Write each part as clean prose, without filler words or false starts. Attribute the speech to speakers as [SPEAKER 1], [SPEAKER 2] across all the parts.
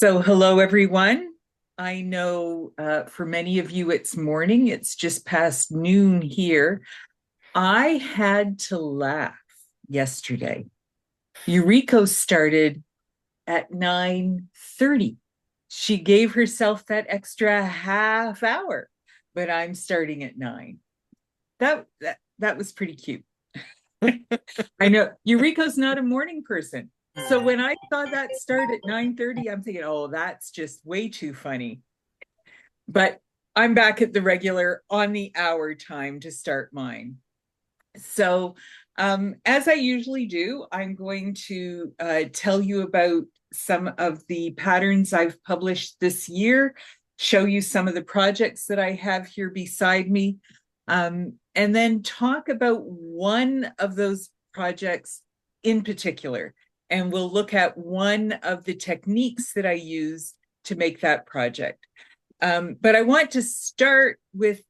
[SPEAKER 1] So, hello, everyone. I know for many of you it's morning, it's just past noon here. I had to laugh yesterday. Eureka started at 9:30. She gave herself that extra half hour, but I'm starting at 9. That was pretty cute. I know Eureka's not a morning person. So when I saw that start at 9:30, I'm thinking, oh, that's just way too funny. But I'm back at the regular on the hour time to start mine. So, as I usually do, I'm going to tell you about some of the patterns I've published this year, show you some of the projects that I have here beside me, and then talk about one of those projects in particular. And we'll look at one of the techniques that I use to make that project. But I want to start with,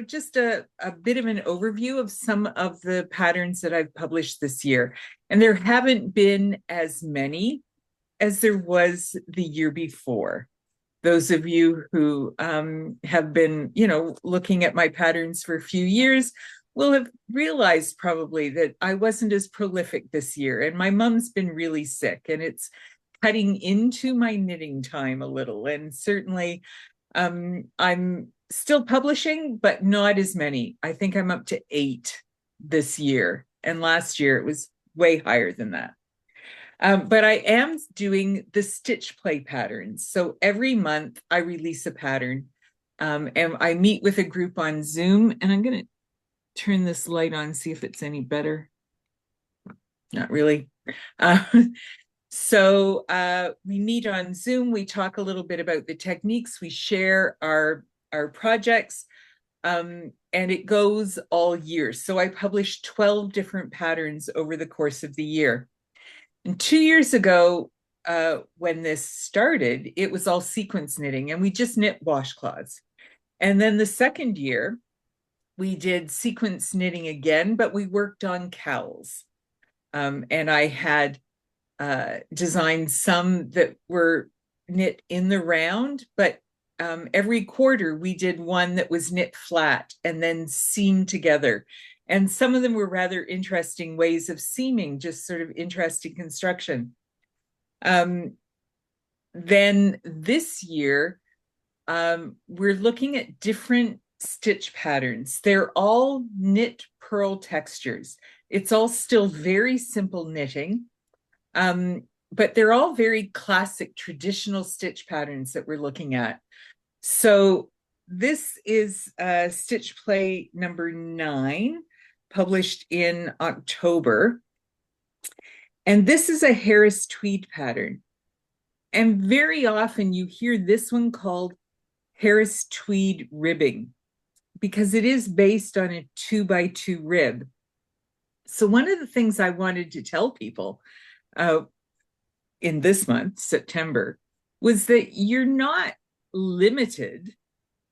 [SPEAKER 1] just a bit of an overview of some of the patterns that I've published this year. And there haven't been as many as there was the year before. Those of you who have been, looking at my patterns for a few years will have realized probably that I wasn't as prolific this year. And my mom's been really sick, and it's cutting into my knitting time a little. And certainly I'm still publishing, but not as many. I think I'm up to 8 this year. And last year it was way higher than that. But I am doing the stitch play patterns. So every month I release a pattern, and I meet with a group on Zoom. And I'm going to turn this light on, see if it's any better. Not really. Uh, So we meet on Zoom, we talk a little bit about the techniques, we share our projects, and it goes all year. So I published 12 different patterns over the course of the year. And 2 years ago, when this started, it was all sequence knitting, and we just knit washcloths. And then the second year, we did sequence knitting again, but we worked on cowls. And I had designed some that were knit in the round, but every quarter we did one that was knit flat and then seamed together. And some of them were rather interesting ways of seaming, just sort of interesting construction. Then this year, we're looking at different stitch patterns. They're all knit purl textures. It's all still very simple knitting. But they're all very classic traditional stitch patterns that we're looking at. So this is stitch play number 9, published in October. And this is a Harris tweed pattern. And very often you hear this one called Harris tweed ribbing, because it is based on a 2x2 rib. So one of the things I wanted to tell people in this month, September, was that you're not limited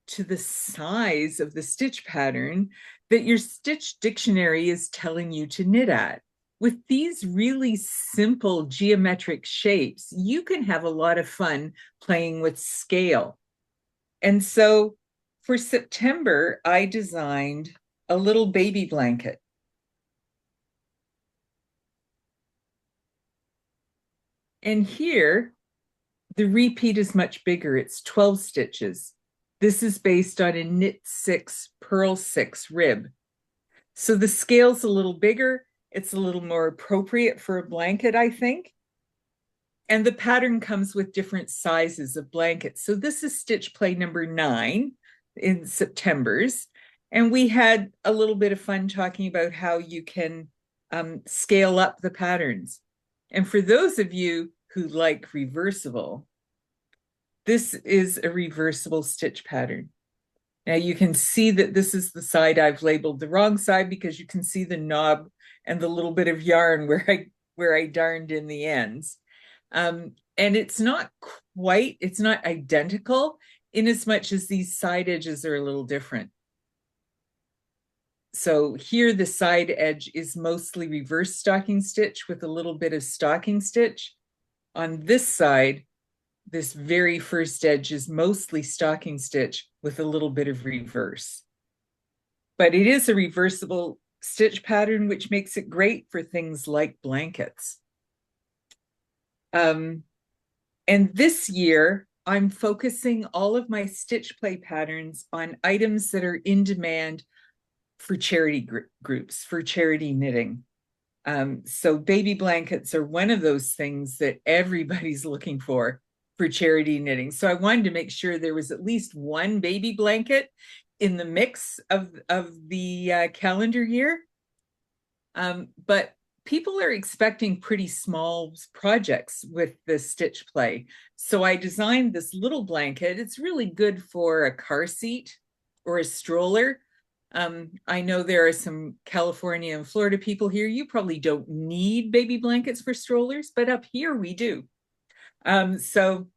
[SPEAKER 1] to the size of the stitch pattern that your stitch dictionary is telling you to knit at. With these really simple geometric shapes, you can have a lot of fun playing with scale. And so for September, I designed a little baby blanket. And here, the repeat is much bigger. It's 12 stitches. This is based on a knit 6, purl 6 rib. So the scale's a little bigger. It's a little more appropriate for a blanket, I think. And the pattern comes with different sizes of blankets. So this is stitch play number 9 in September's. And we had a little bit of fun talking about how you can scale up the patterns. And for those of you who like reversible, this is a reversible stitch pattern. Now you can see that this is the side I've labeled the wrong side, because you can see the knob and the little bit of yarn where I darned in the ends. And it's not identical in as much as these side edges are a little different. So here the side edge is mostly reverse stocking stitch with a little bit of stocking stitch. On this side, this very first edge is mostly stocking stitch with a little bit of reverse. But it is a reversible stitch pattern, which makes it great for things like blankets. And this year, I'm focusing all of my stitch play patterns on items that are in demand for charity groups, for charity knitting. So baby blankets are one of those things that everybody's looking for charity knitting. So I wanted to make sure there was at least one baby blanket in the mix of the calendar year. But people are expecting pretty small projects with the stitch play. So I designed this little blanket. It's really good for a car seat or a stroller. I know there are some California and Florida people here. You probably don't need baby blankets for strollers, but up here we do. So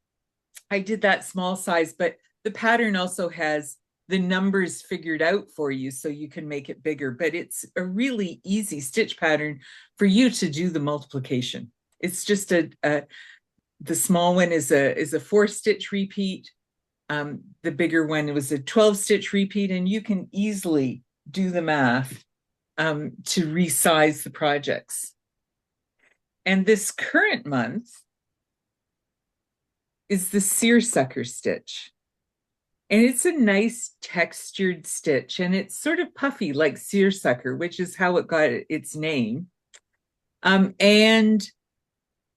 [SPEAKER 1] I did that small size, but the pattern also has the numbers figured out for you so you can make it bigger. But it's a really easy stitch pattern for you to do the multiplication. It's just the small one is a 4-stitch repeat. The bigger one was a 12-stitch repeat, and you can easily do the math to resize the projects. And this current month is the seersucker stitch. And it's a nice textured stitch, and it's sort of puffy like seersucker, which is how it got its name. And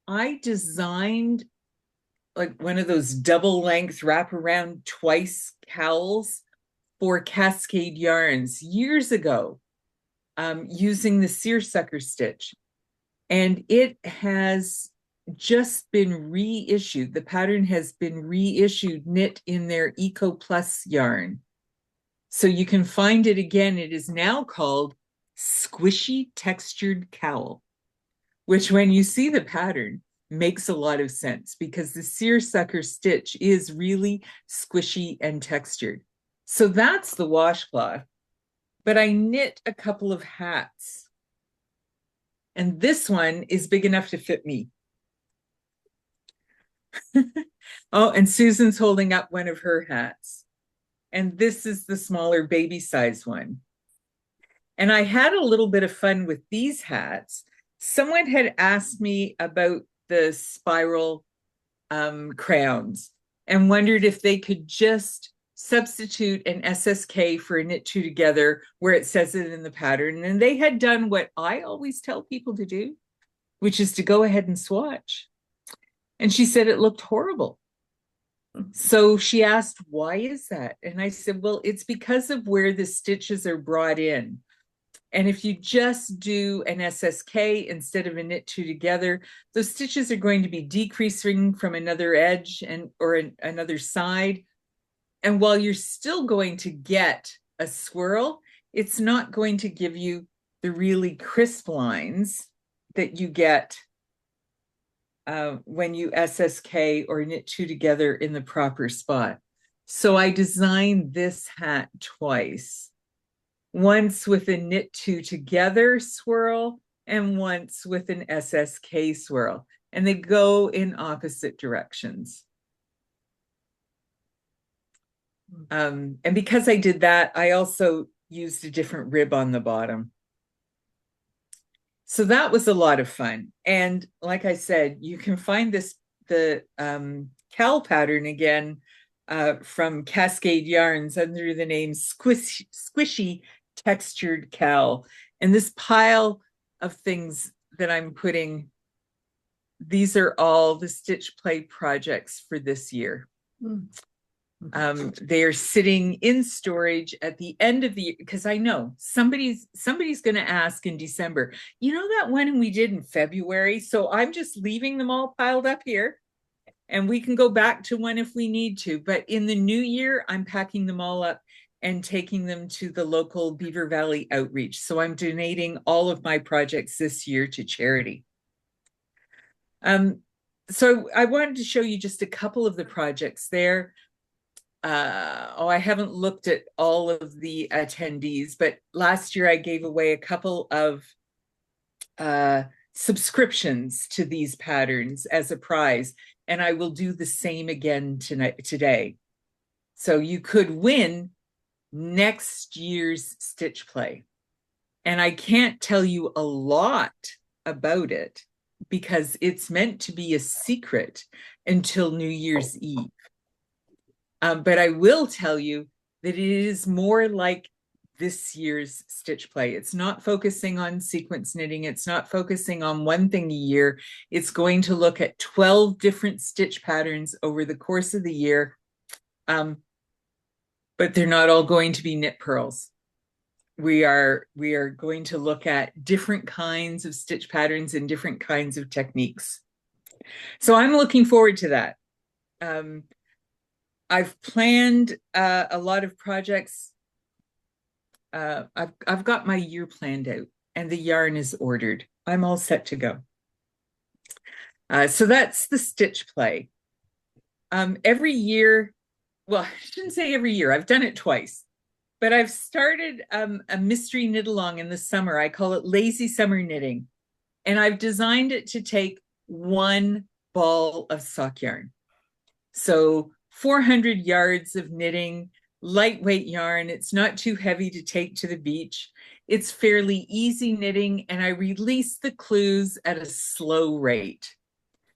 [SPEAKER 1] I designed like one of those double length wraparound twice cowls for Cascade Yarns years ago, using the seersucker stitch. And it has just been reissued. The pattern has been reissued, knit in their Eco Plus yarn. So you can find it again. It is now called Squishy Textured Cowl, which when you see the pattern makes a lot of sense because the seersucker stitch is really squishy and textured. So that's the washcloth. But I knit a couple of hats. And this one is big enough to fit me. Oh, and Susan's holding up one of her hats. And this is the smaller baby size one. And I had a little bit of fun with these hats. Someone had asked me about the spiral crowns and wondered if they could just substitute an SSK for a knit two together where it says it in the pattern. And they had done what I always tell people to do, which is to go ahead and swatch. And she said it looked horrible. So she asked, why is that? And I said, well, it's because of where the stitches are brought in. And if you just do an SSK instead of a knit two together, those stitches are going to be decreasing from another edge or another side. And while you're still going to get a swirl, it's not going to give you the really crisp lines that you get when you SSK or knit two together in the proper spot. So I designed this hat twice. Once with a knit two together swirl and once with an SSK swirl. And they go in opposite directions. And because I did that, I also used a different rib on the bottom. So that was a lot of fun. And like I said, you can find the cowl pattern again from Cascade Yarns under the name Squishy Textured Cowl. And this pile of things that I'm putting, these are all the stitch play projects for this year. They are sitting in storage at the end of the year because I know somebody's going to ask in December, you know, that one we did in February. So I'm just leaving them all piled up here and we can go back to one if we need to. But in the new year, I'm packing them all up and taking them to the local Beaver Valley outreach. So I'm donating all of my projects this year to charity. So I wanted to show you just a couple of the projects there. I haven't looked at all of the attendees, but last year I gave away a couple of subscriptions to these patterns as a prize. and I will do the same again today. So you could win next year's stitch play. And I can't tell you a lot about it because it's meant to be a secret until New Year's Eve. But I will tell you that it is more like this year's stitch play. It's not focusing on sequence knitting. It's not focusing on one thing a year. It's going to look at 12 different stitch patterns over the course of the year. But they're not all going to be knit pearls. We are going to look at different kinds of stitch patterns and different kinds of techniques. So I'm looking forward to that. I've planned a lot of projects. I've got my year planned out and the yarn is ordered. I'm all set to go. So that's the stitch play. Every year, well, I shouldn't say every year, I've done it twice, but I've started a mystery knit along in the summer. I call it lazy summer knitting. And I've designed it to take one ball of sock yarn. So 400 yards of knitting, lightweight yarn. It's not too heavy to take to the beach. It's fairly easy knitting, and I release the clues at a slow rate.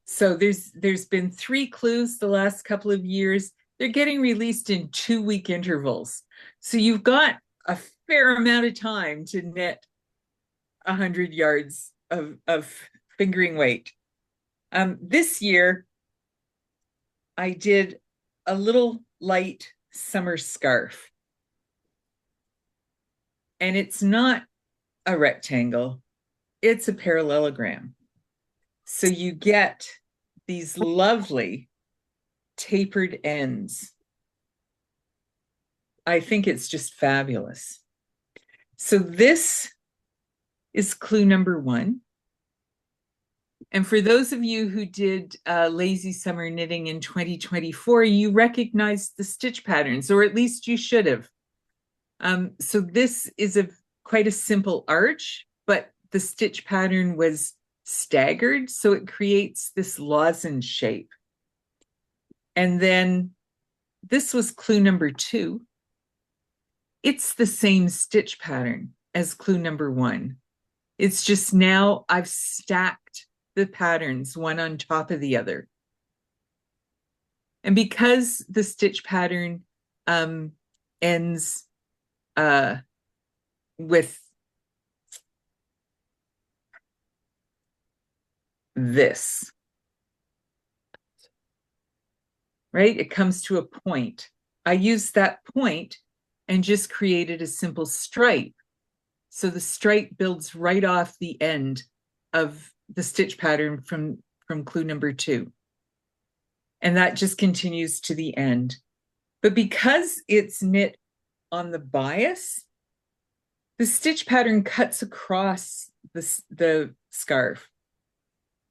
[SPEAKER 1] So there's been 3 clues the last couple of years. They're getting released in 2-week intervals. So you've got a fair amount of time to knit 100 yards of fingering weight. This year, I did a little light summer scarf. And it's not a rectangle, it's a parallelogram. So you get these lovely tapered ends. I think it's just fabulous. So this is clue number 1. And for those of you who did lazy summer knitting in 2024, you recognized the stitch patterns, or at least you should have. So this is quite a simple arch, but the stitch pattern was staggered, so it creates this lozenge shape. And then this was clue number 2. It's the same stitch pattern as clue number 1. It's just now I've stacked the patterns one on top of the other. And because the stitch pattern ends with this, right? It comes to a point. I used that point and just created a simple stripe. So the stripe builds right off the end of the stitch pattern from clue number 2. And that just continues to the end. But because it's knit on the bias, the stitch pattern cuts across the scarf.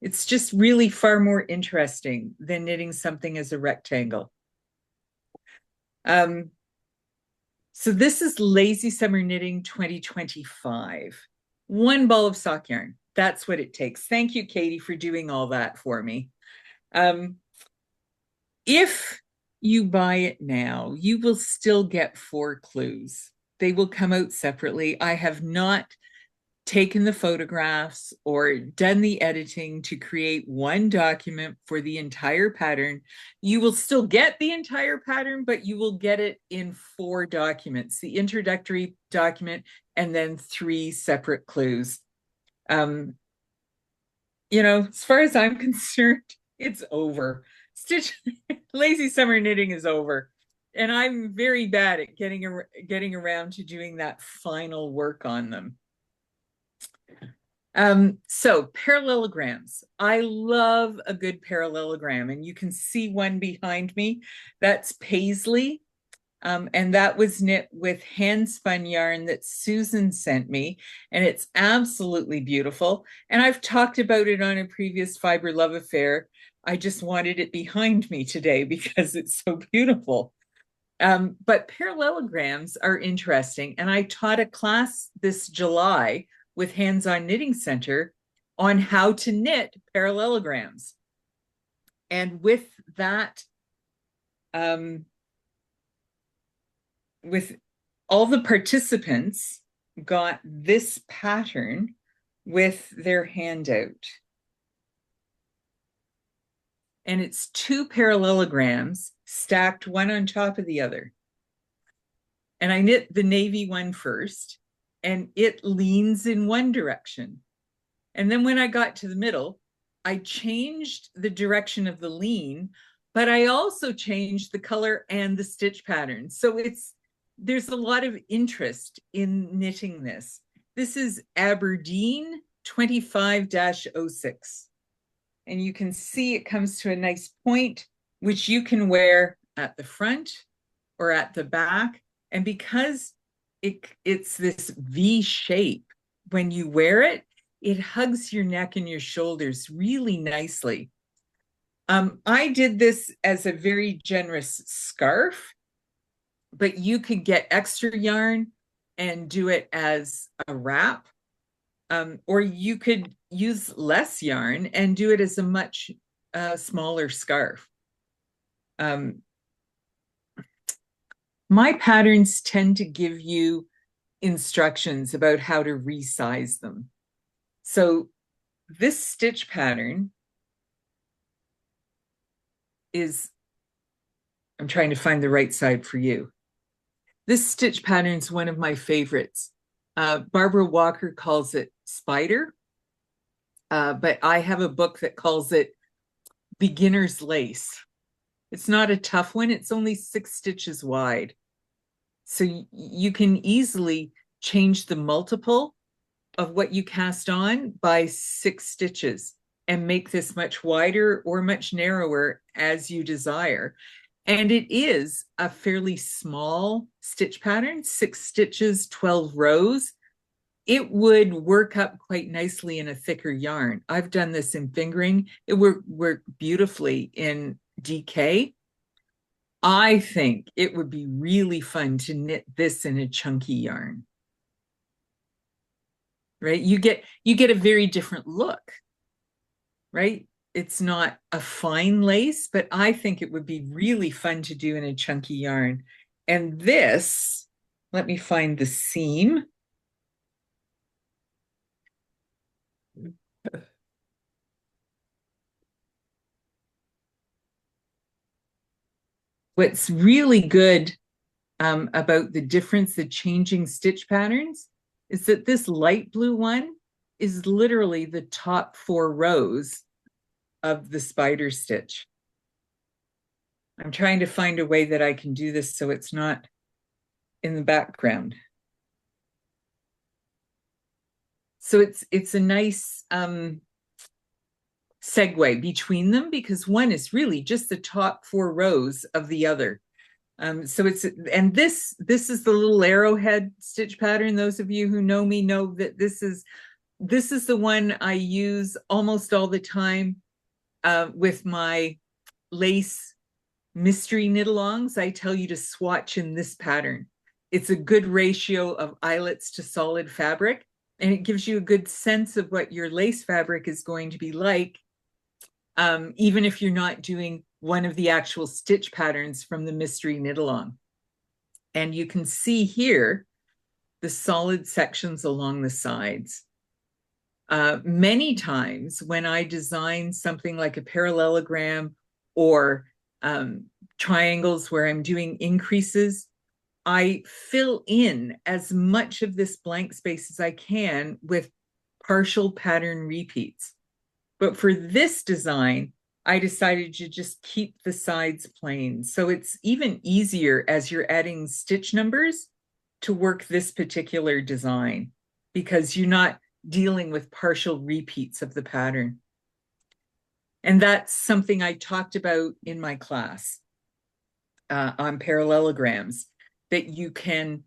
[SPEAKER 1] It's just really far more interesting than knitting something as a rectangle. So this is Lazy Summer Knitting 2025. 1 ball of sock yarn. That's what it takes. Thank you, Katie, for doing all that for me. If you buy it now, you will still get 4 clues. They will come out separately. I have not taken the photographs or done the editing to create one document for the entire pattern. You will still get the entire pattern, but you will get it in 4 documents, the introductory document, and then 3 separate clues. You know, as far as I'm concerned, it's over. Lazy summer knitting is over. And I'm very bad at getting around to doing that final work on them. So parallelograms. I love a good parallelogram, and you can see one behind me. That's paisley. And that was knit with hand spun yarn that Susan sent me, and it's absolutely beautiful. And I've talked about it on a previous Fibre Love Affair. I just wanted it behind me today because it's so beautiful. But parallelograms are interesting. And I taught a class this July with Hands On Knitting Center on how to knit parallelograms. And with that, um, with all the participants got this pattern with their handout. And it's two parallelograms stacked one on top of the other. And I knit the navy one first, and it leans in one direction. And then when I got to the middle, I changed the direction of the lean, but I also changed the color and the stitch pattern. So there's a lot of interest in knitting this. This is Aberdeen 25-06. And you can see it comes to a nice point, which you can wear at the front or at the back. And because it's this V shape, when you wear it, it hugs your neck and your shoulders really nicely. I did this as a very generous scarf, but you could get extra yarn and do it as a wrap. Or you could use less yarn and do it as a much smaller scarf. My patterns tend to give you instructions about how to resize them. So this stitch pattern is, I'm trying to find the right side for you. This stitch pattern is one of my favorites. Barbara Walker calls it spider, but I have a book that calls it beginner's lace. It's not a tough one. It's only 6 stitches wide. So you can easily change the multiple of what you cast on by 6 stitches and make this much wider or much narrower as you desire. And it is a fairly small stitch pattern, 6 stitches, 12 rows. It would work up quite nicely in a thicker yarn. I've done this in fingering. It worked beautifully in DK. I think it would be really fun to knit this in a chunky yarn. Right? You get a very different look, right? It's not a fine lace, but I think it would be really fun to do in a chunky yarn. And this, let me find the seam. What's really good about the difference, the changing stitch patterns, is that this light blue one is literally the top 4 rows of the spider stitch. I'm trying to find a way that I can do this so it's not in the background. So it's a nice segue between them, because one is really just the top 4 rows of the other. So and this is the little arrowhead stitch pattern. Those of you who know me know that this is the one I use almost all the time with my lace mystery knit-alongs. I tell you to swatch in this pattern. It's a good ratio of eyelets to solid fabric, and it gives you a good sense of what your lace fabric is going to be like, even if you're not doing one of the actual stitch patterns from the mystery knit-along. And you can see here the solid sections along the sides. Many times when I design something like a parallelogram or triangles where I'm doing increases, I fill in as much of this blank space as I can with partial pattern repeats. But for this design, I decided to just keep the sides plain. So it's even easier as you're adding stitch numbers to work this particular design, because you're not dealing with partial repeats of the pattern. And that's something I talked about in my class on parallelograms, that you can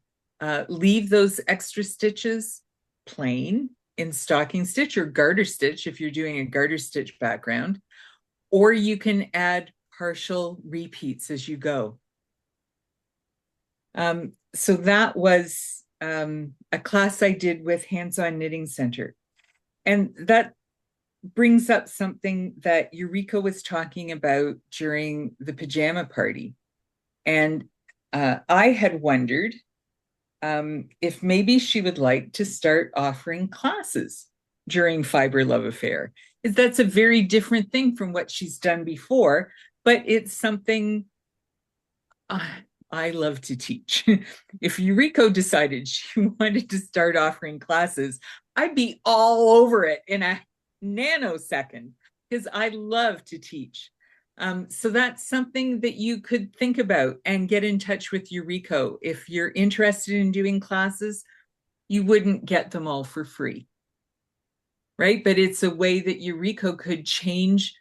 [SPEAKER 1] leave those extra stitches plain in stocking stitch or garter stitch if you're doing a garter stitch background, or you can add partial repeats as you go. So that was a class I did with Hands-On Knitting Center. And that brings up something that Eureka was talking about during the pajama party. And I had wondered if maybe she would like to start offering classes during Fibre Love Affair. That's a very different thing from what she's done before, but it's something I love to teach. If Eureka decided she wanted to start offering classes, I'd be all over it in a nanosecond because I love to teach. So that's something that you could think about and get in touch with Eureka. If you're interested in doing classes, you wouldn't get them all for free, right? But it's a way that Eureka could change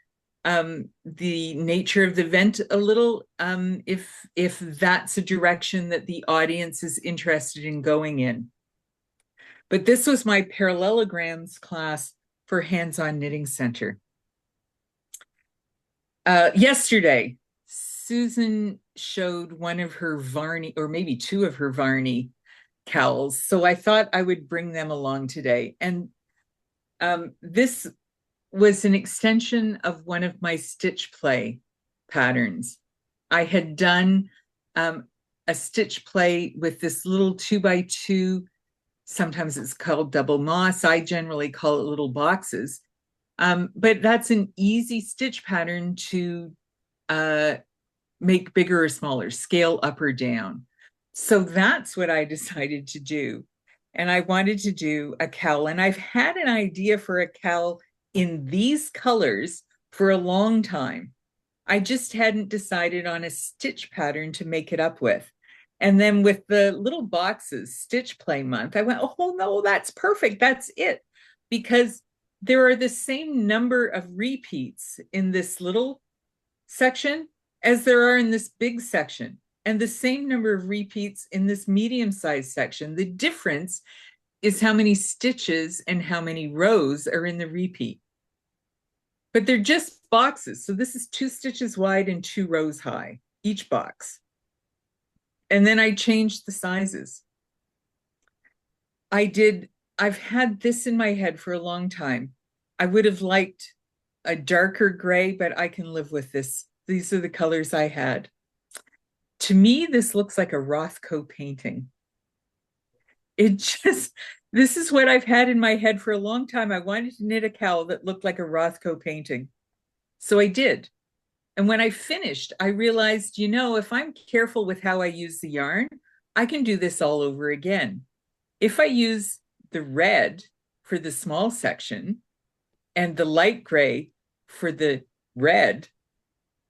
[SPEAKER 1] the nature of the event a little, if that's a direction that the audience is interested in going in. But this was my parallelograms class for Hands-On Knitting Center. Yesterday, Susan showed one of her Varney, or maybe two of her Varney cowls. So I thought I would bring them along today. And this was an extension of one of my stitch play patterns. I had done a stitch play with this little 2x2. Sometimes it's called double moss. I generally call it little boxes. But that's an easy stitch pattern to make bigger or smaller, scale up or down. So that's what I decided to do. And I wanted to do a cowl. And I've had an idea for a cowl in these colors for a long time. I just hadn't decided on a stitch pattern to make it up with. And then with the little boxes, Stitch Play Month, I went, oh no, that's perfect. That's it. Because there are the same number of repeats in this little section as there are in this big section, and the same number of repeats in this medium-sized section. The difference is how many stitches and how many rows are in the repeat. But they're just boxes. So this is 2 stitches wide and 2 rows high, each box. And then I changed the sizes. I've had this in my head for a long time. I would have liked a darker gray, but I can live with this. These are the colors I had. To me, this looks like a Rothko painting. This is what I've had in my head for a long time. I wanted to knit a cowl that looked like a Rothko painting. So I did. And when I finished, I realized, if I'm careful with how I use the yarn, I can do this all over again. If I use the red for the small section and the light gray for the red,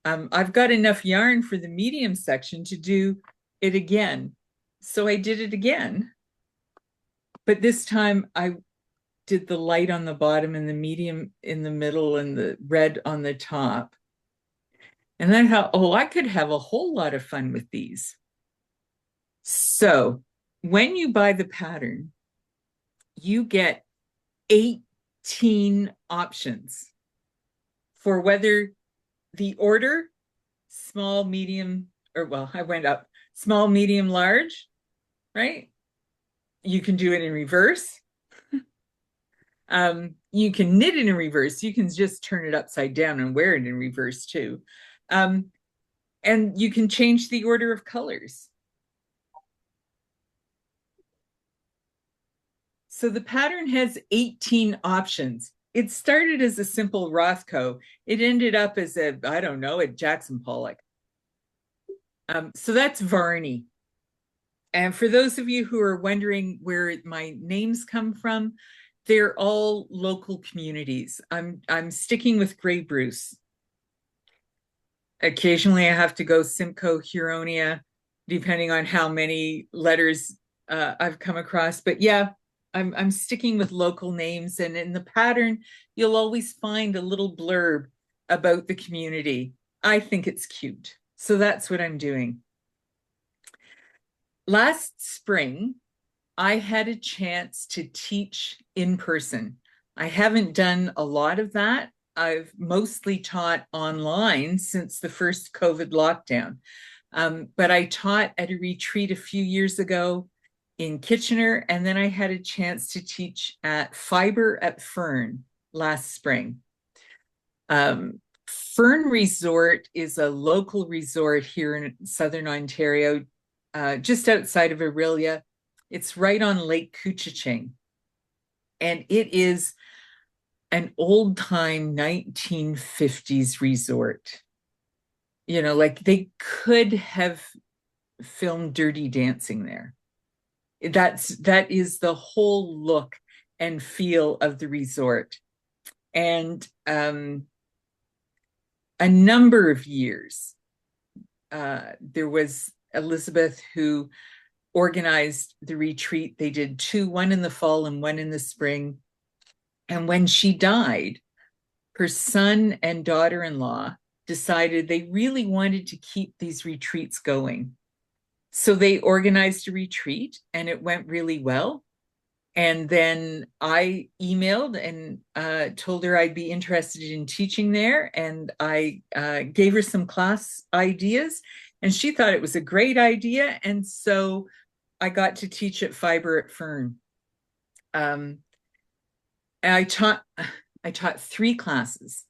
[SPEAKER 1] I've got enough yarn for the medium section to do it again. So I did it again. But this time I did the light on the bottom and the medium in the middle and the red on the top. And then I could have a whole lot of fun with these. So when you buy the pattern, you get 18 options for whether the order, small, medium, I went up, small, medium, large, right? You can do it in reverse. You can knit it in reverse. You can just turn it upside down and wear it in reverse too. And you can change the order of colors. So the pattern has 18 options. It started as a simple Rothko. It ended up as a Jackson Pollock. So that's Varney. And for those of you who are wondering where my names come from, they're all local communities. I'm sticking with Grey Bruce. Occasionally I have to go Simcoe, Huronia, depending on how many letters I've come across. But yeah, I'm sticking with local names. And in the pattern, you'll always find a little blurb about the community. I think it's cute. So that's what I'm doing. Last spring, I had a chance to teach in person. I haven't done a lot of that. I've mostly taught online since the first COVID lockdown. But I taught at a retreat a few years ago in Kitchener, and then I had a chance to teach at Fibre at Fern. last spring. Fern Resort is a local resort here in Southern Ontario, just outside of Orillia. It's right on Lake Couchiching. And it is an old time 1950s resort. You know, like they could have filmed Dirty Dancing there. That is the whole look and feel of the resort. And a number of years, there was Elizabeth who organized the retreat. They did two, one in the fall and one in the spring. And when she died, her son and daughter-in-law decided they really wanted to keep these retreats going. So they organized a retreat and it went really well. And then I emailed and told her I'd be interested in teaching there. And I gave her some class ideas and she thought it was a great idea. And so I got to teach at Fibre at Fern. And I taught 3 classes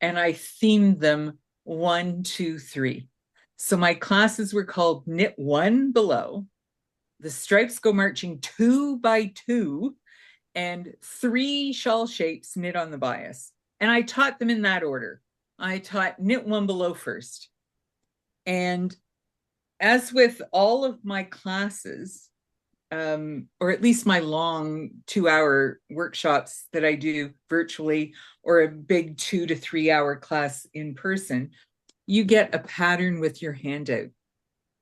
[SPEAKER 1] and I themed them 1, 2, 3. So my classes were called Knit One Below, The Stripes Go Marching 2 by 2, and 3 shawl shapes knit on the bias. And I taught them in that order. I taught Knit One Below first. And as with all of my classes, or at least my long 2-hour workshops that I do virtually, or a big 2 to 3 hour class in person, you get a pattern with your handout.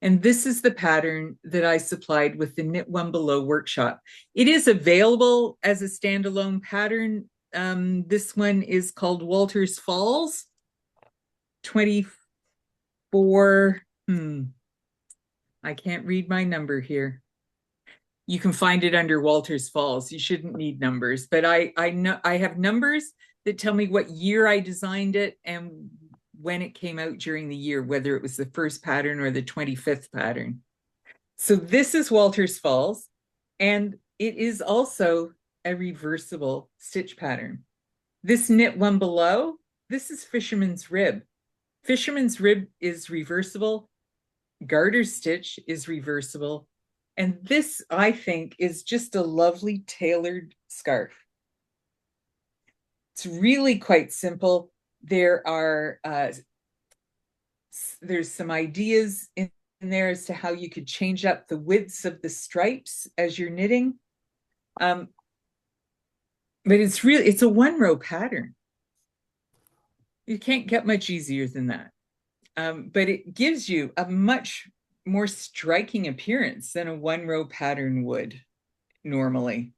[SPEAKER 1] And this is the pattern that I supplied with the Knit One Below workshop. It is available as a standalone pattern. This one is called Walters Falls 24. I can't read my number here. You can find it under Walters Falls. You shouldn't need numbers, but I know I have numbers that tell me what year I designed it and when it came out during the year, whether it was the first pattern or the 25th pattern. So this is Walters Falls, and it is also a reversible stitch pattern. This Knit One Below, this is Fisherman's Rib. Fisherman's Rib is reversible. Garter stitch is reversible. And this, I think, is just a lovely tailored scarf. It's really quite simple. There's some ideas in there as to how you could change up the widths of the stripes as you're knitting. But it's a 1-row pattern. You can't get much easier than that. But it gives you a much more striking appearance than a 1-row pattern would normally.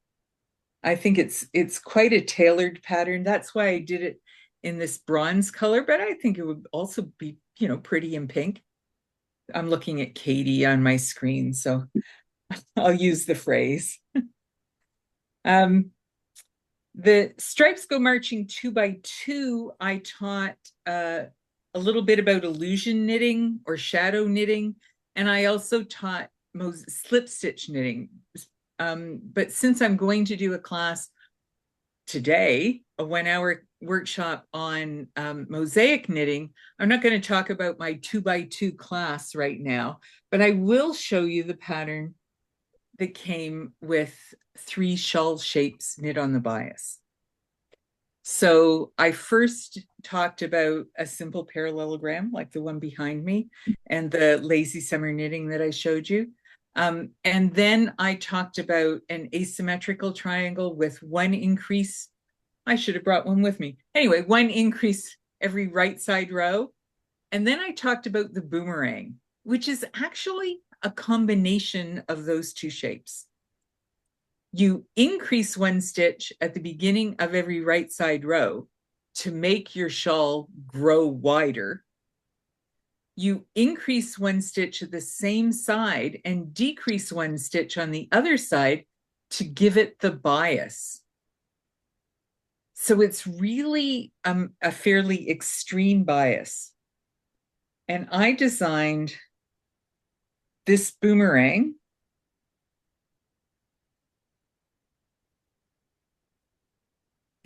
[SPEAKER 1] I think it's quite a tailored pattern. That's why I did it in this bronze color, but I think it would also be, pretty in pink. I'm looking at Katie on my screen, so I'll use the phrase. The Stripes Go Marching 2 by 2, I taught a little bit about illusion knitting or shadow knitting, and I also taught slip stitch knitting. But since I'm going to do a class today, a 1-hour workshop on mosaic knitting, I'm not going to talk about my 2 by 2 class right now, but I will show you the pattern that came with 3 shawl shapes knit on the bias. So I first talked about a simple parallelogram like the one behind me and the lazy summer knitting that I showed you. And then I talked about an asymmetrical triangle with 1 increase. I should have brought one with me. Anyway, 1 increase every right side row. And then I talked about the boomerang, which is actually a combination of those 2 shapes. You increase 1 stitch at the beginning of every right side row to make your shawl grow wider. You increase 1 stitch at the same side and decrease 1 stitch on the other side to give it the bias. So it's really a fairly extreme bias. And I designed this boomerang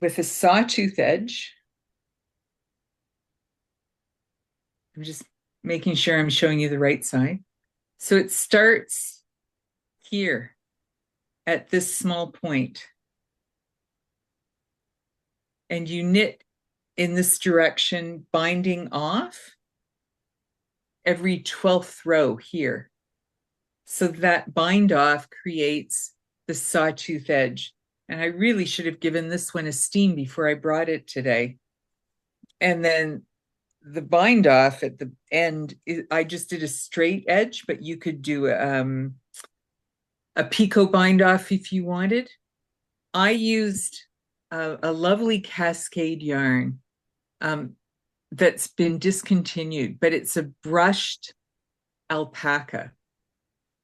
[SPEAKER 1] with a sawtooth edge. I'm just making sure I'm showing you the right side. So it starts here at this small point, and you knit in this direction, binding off every 12th row here. So that bind off creates the sawtooth edge. And I really should have given this one a steam before I brought it today. And then the bind off at the end, I just did a straight edge, but you could do a picot bind off if you wanted. I used a lovely cascade yarn that's been discontinued, but it's a brushed alpaca.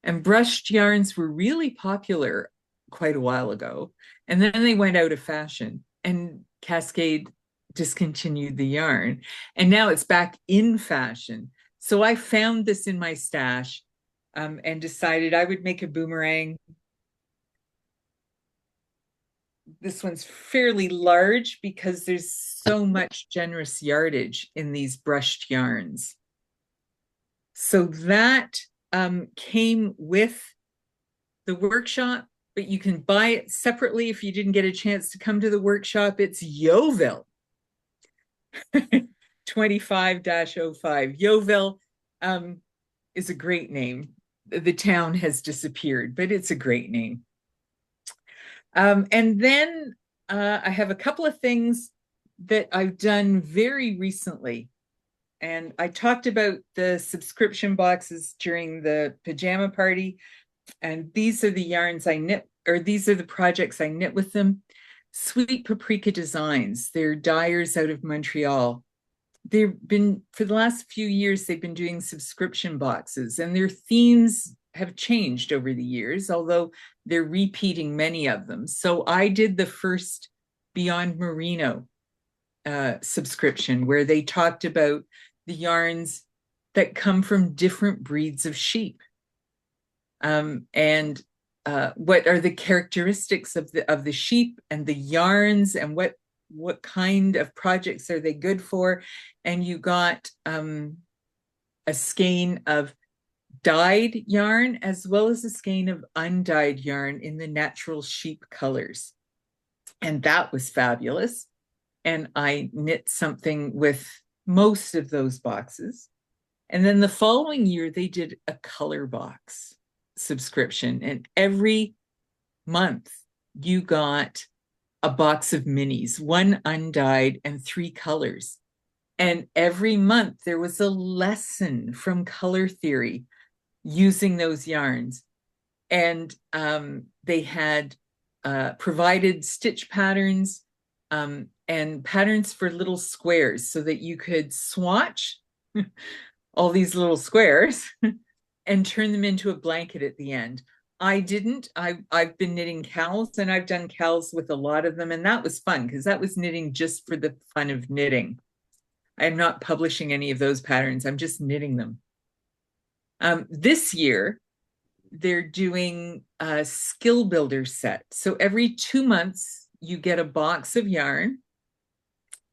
[SPEAKER 1] And brushed yarns were really popular quite a while ago. And then they went out of fashion, and Cascade discontinued the yarn. And now it's back in fashion. So I found this in my stash and decided I would make a boomerang. This one's fairly large because there's so much generous yardage in these brushed yarns. So that came with the workshop, but you can buy it separately if you didn't get a chance to come to the workshop. It's Yeovil 25-05. Yeovil is a great name. The town has disappeared, but it's a great name. And then I have a couple of things that I've done very recently. And I talked about the subscription boxes during the pajama party. And these are the yarns I knit, or these are the projects I knit with them. Sweet Paprika Designs. They're dyers out of Montreal. They've been, for the last few years, they've been doing subscription boxes, and their themes have changed over the years, although they're repeating many of them. So I did the first Beyond Merino subscription, where they talked about the yarns that come from different breeds of sheep, and what are the characteristics of the sheep and the yarns, and what kind of projects are they good for. And you got a skein of dyed yarn as well as a skein of undyed yarn in the natural sheep colors, and that was fabulous. And I knit something with most of those boxes. And then the following year, they did a color box subscription. And every month, you got a box of minis, one undyed and 3 colors. And every month, there was a lesson from color theory using those yarns. And they had provided stitch patterns and patterns for little squares so that you could swatch all these little squares and turn them into a blanket at the end. I didn't. I've been knitting cowls, and I've done cowls with a lot of them, and that was fun because that was knitting just for the fun of knitting. I'm not publishing any of those patterns. I'm just knitting them. This year, they're doing a skill builder set. So every 2 months, you get a box of yarn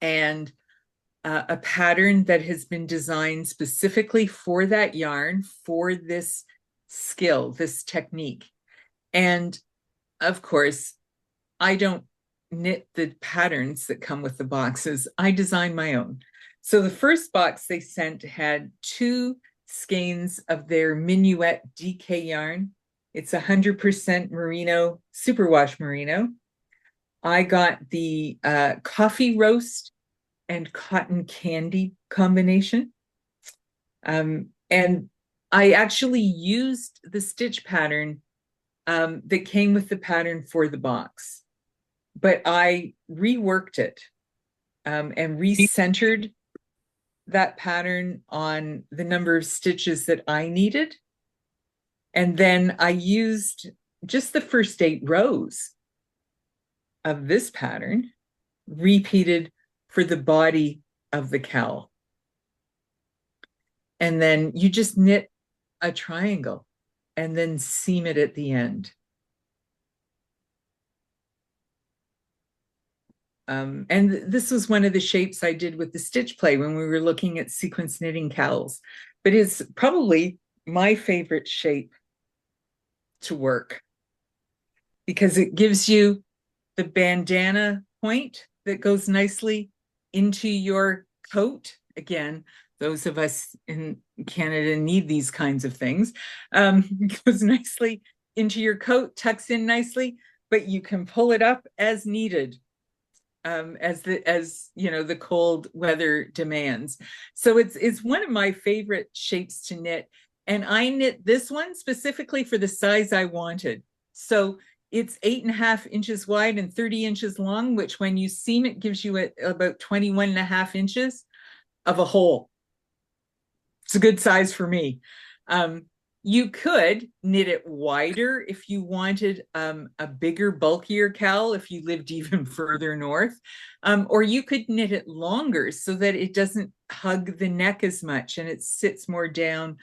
[SPEAKER 1] and a pattern that has been designed specifically for that yarn, for this skill, this technique. And of course, I don't knit the patterns that come with the boxes. I design my own. So the first box they sent had 2 skeins of their Minuet DK yarn. It's 100% merino, superwash merino. I got the coffee roast and cotton candy combination. And I actually used the stitch pattern that came with the pattern for the box, but I reworked it and recentered that pattern on the number of stitches that I needed. And then I used just the first 8 rows of this pattern, repeated for the body of the cowl. And then you just knit a triangle and then seam it at the end. And this was one of the shapes I did with the stitch play when we were looking at sequence knitting cowls. But it's probably my favorite shape to work because it gives you the bandana point that goes nicely into your coat. Again, those of us in Canada need these kinds of things. Goes nicely into your coat, tucks in nicely, but you can pull it up as needed. As you know, the cold weather demands. So it's one of my favorite shapes to knit. And I knit this one specifically for the size I wanted. So it's 8.5 inches wide and 30 inches long, which when you seam it gives you about 21.5 inches of a hole. It's a good size for me. You could knit it wider if you wanted a bigger, bulkier cowl if you lived even further north. Or you could knit it longer so that it doesn't hug the neck as much and it sits more down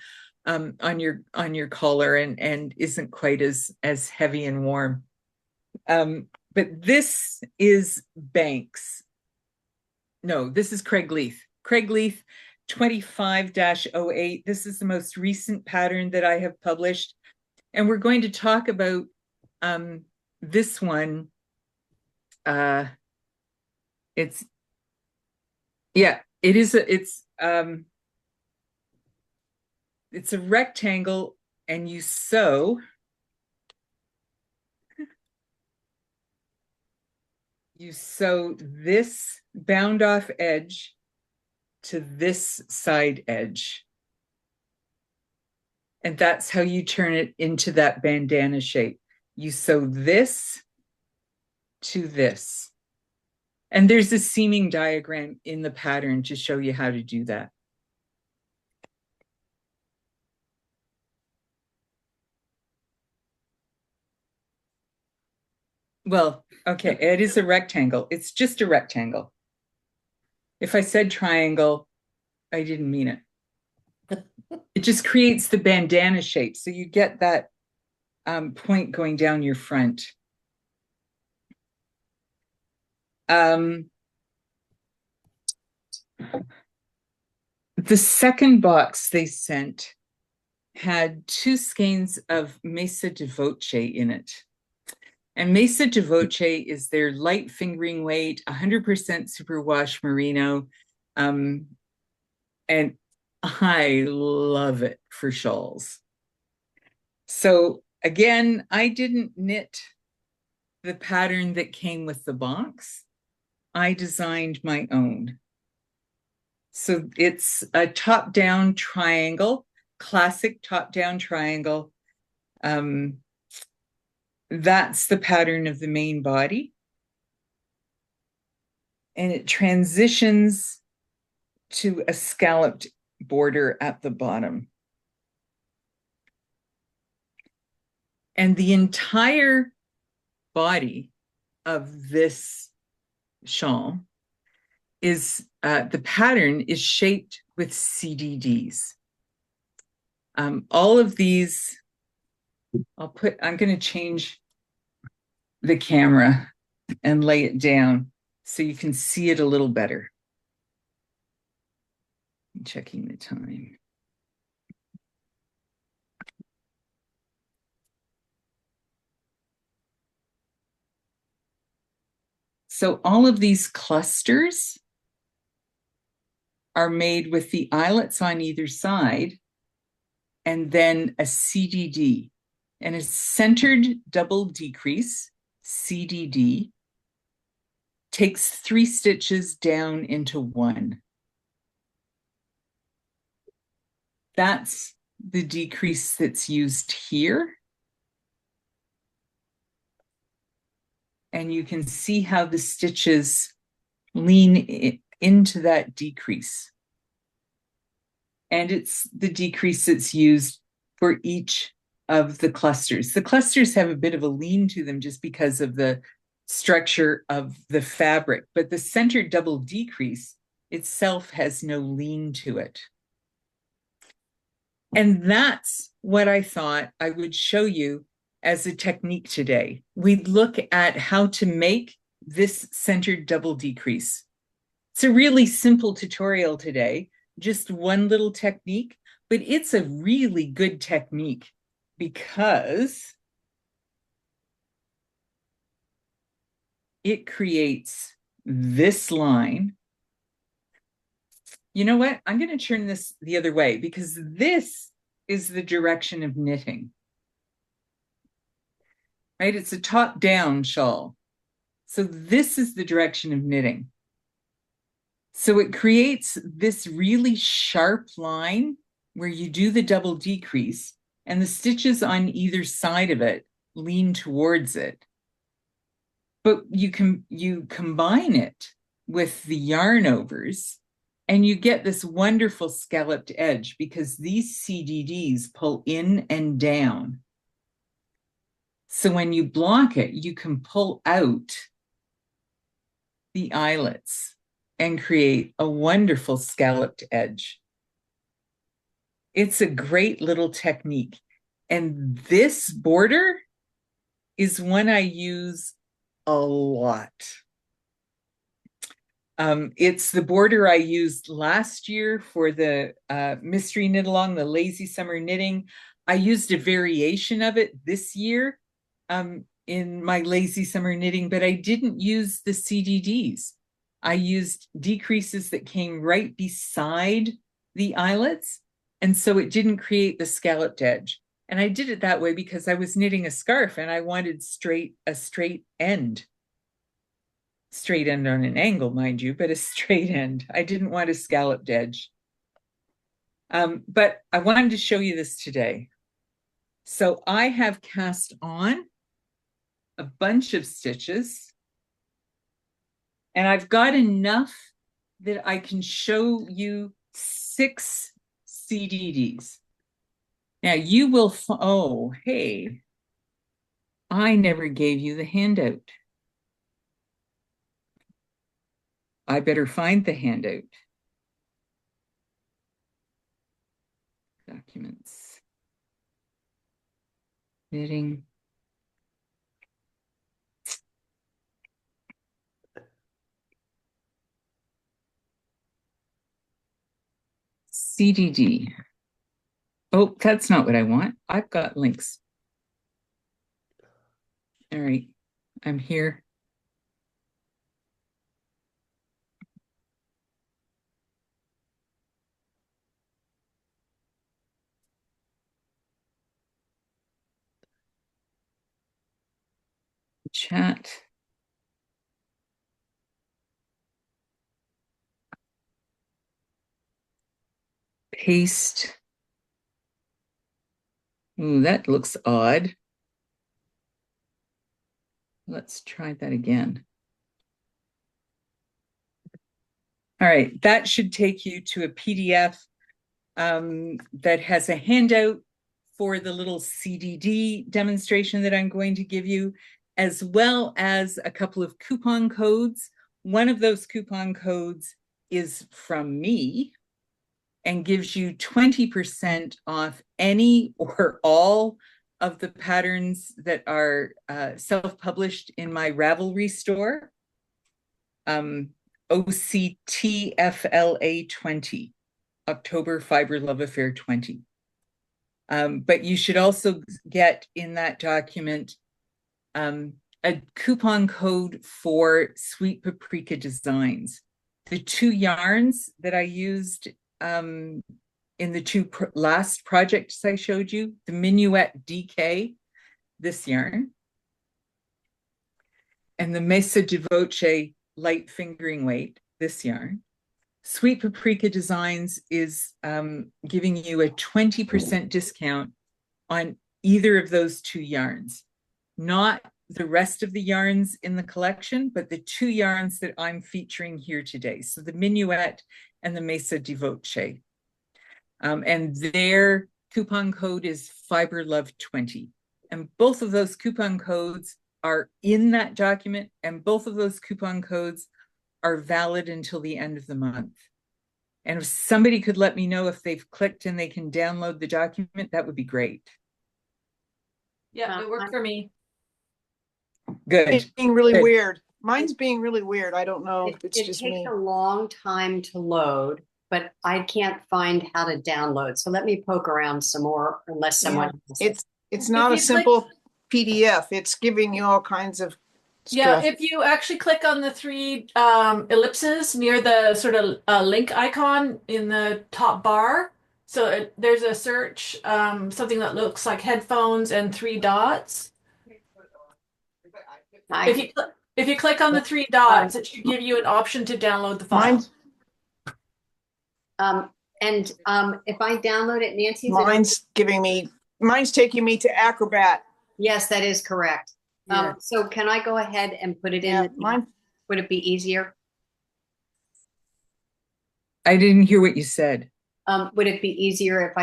[SPEAKER 1] on your collar and isn't quite as heavy and warm. But this is Banks. No, this is Craig Leith. Craig Leith 25-08. This is the most recent pattern that I have published. And we're going to talk about this one. It's a rectangle and you sew this bound off edge to this side edge. And that's how you turn it into that bandana shape. You sew this to this. And there's a seaming diagram in the pattern to show you how to do that. Well, okay, it is a rectangle. It's just a rectangle. If I said triangle, I didn't mean it. It just creates the bandana shape. So you get that point going down your front. The second box they sent had 2 skeins of Mesa de Voce in it. And Mesa de Voce is their light fingering weight, 100% superwash merino. And I love it for shawls. So again, I didn't knit the pattern that came with the box. I designed my own. So it's a top-down triangle, classic top-down triangle. That's the pattern of the main body. And it transitions to a scalloped border at the bottom. And the entire body of this shawl is, the pattern is shaped with CDDs. All of these, I'm going to change the camera and lay it down so you can see it a little better. I'm checking the time. So all of these clusters are made with the eyelets on either side and then a CDD, and a centered double decrease, CDD, takes 3 stitches down into 1. That's the decrease that's used here. And you can see how the stitches lean into that decrease. And it's the decrease that's used for each of the clusters. The clusters have a bit of a lean to them just because of the structure of the fabric, but the centered double decrease itself has no lean to it. And that's what I thought I would show you as a technique today. We'd look at how to make this centered double decrease. It's a really simple tutorial today, just one little technique, but it's a really good technique because it creates this line. You know what? I'm going to turn this the other way because this is the direction of knitting, right? It's a top-down shawl. So this is the direction of knitting. So it creates this really sharp line where you do the double decrease and the stitches on either side of it lean towards it. But you combine it with the yarn overs and you get this wonderful scalloped edge because these CDDs pull in and down. So when you block it, you can pull out the eyelets and create a wonderful scalloped edge. It's a great little technique. And this border is one I use a lot. It's the border I used last year for the mystery knit along, the lazy summer knitting. I used a variation of it this year in my lazy summer knitting, but I didn't use the CDDs. I used decreases that came right beside the eyelets, and so it didn't create the scalloped edge. And I did it that way because I was knitting a scarf and I wanted a straight end. Straight end on an angle, mind you, but a straight end. I didn't want a scalloped edge. But I wanted to show you this today. So I have cast on a bunch of stitches and I've got enough that I can show you 6 CDDs. Now you will, oh, hey, I never gave you the handout. I better find the handout. Documents. Knitting. CDD. Oh, that's not what I want. I've got links. All right, I'm here. Chat. Paste. Ooh, that looks odd. Let's try that again. All right, that should take you to a PDF that has a handout for the little CDD demonstration that I'm going to give you, as well as a couple of coupon codes. One of those coupon codes is from me and gives you 20% off any or all of the patterns that are self-published in my Ravelry store. OCTFLA 20, October Fibre Love Affair 20. But you should also get in that document a coupon code for Sweet Paprika Designs. The 2 yarns that I used in the 2 last projects I showed you, the Minuet DK, this yarn, and the Mesa de Voce light fingering weight, this yarn. Sweet Paprika Designs is giving you a 20% discount on either of those 2 yarns. Not the rest of the yarns in the collection, but the 2 yarns that I'm featuring here today. So the Minuet and the Mesa de Voce. And their coupon code is FibreLove20. And both of those coupon codes are in that document, and both of those coupon codes are valid until the end of the month. And if somebody could let me know if they've clicked and they can download the document, that would be great.
[SPEAKER 2] Yeah, it worked for me.
[SPEAKER 1] Good.
[SPEAKER 3] Being really
[SPEAKER 1] Good.
[SPEAKER 3] weird.
[SPEAKER 2] Mine's being really weird. I don't know if it's
[SPEAKER 3] It
[SPEAKER 2] just
[SPEAKER 3] takes
[SPEAKER 2] me.
[SPEAKER 3] a long time to load, but I can't find how to download. So let me poke around some more unless
[SPEAKER 2] Yeah,
[SPEAKER 3] someone has it.
[SPEAKER 2] it's
[SPEAKER 4] If
[SPEAKER 2] not a
[SPEAKER 4] you click,
[SPEAKER 2] simple PDF. It's giving you all kinds of
[SPEAKER 4] yeah,
[SPEAKER 2] stuff.
[SPEAKER 4] if you actually click on the three ellipses near the sort of link icon in the top bar, so there's a search, something that looks like headphones and three dots. If
[SPEAKER 3] I
[SPEAKER 4] you if you click on the three
[SPEAKER 3] um,
[SPEAKER 4] dots, it should give you an option to download the file.
[SPEAKER 2] Mine's
[SPEAKER 3] um and if I download it, Nancy's it.
[SPEAKER 2] mine's taking me to Acrobat.
[SPEAKER 3] Yes, that is correct.
[SPEAKER 4] Yeah.
[SPEAKER 3] So can I go ahead and put it in
[SPEAKER 2] Yeah,
[SPEAKER 3] the chat?
[SPEAKER 2] mine.
[SPEAKER 3] Would it be easier?
[SPEAKER 1] I didn't hear what you said.
[SPEAKER 3] Would it be easier if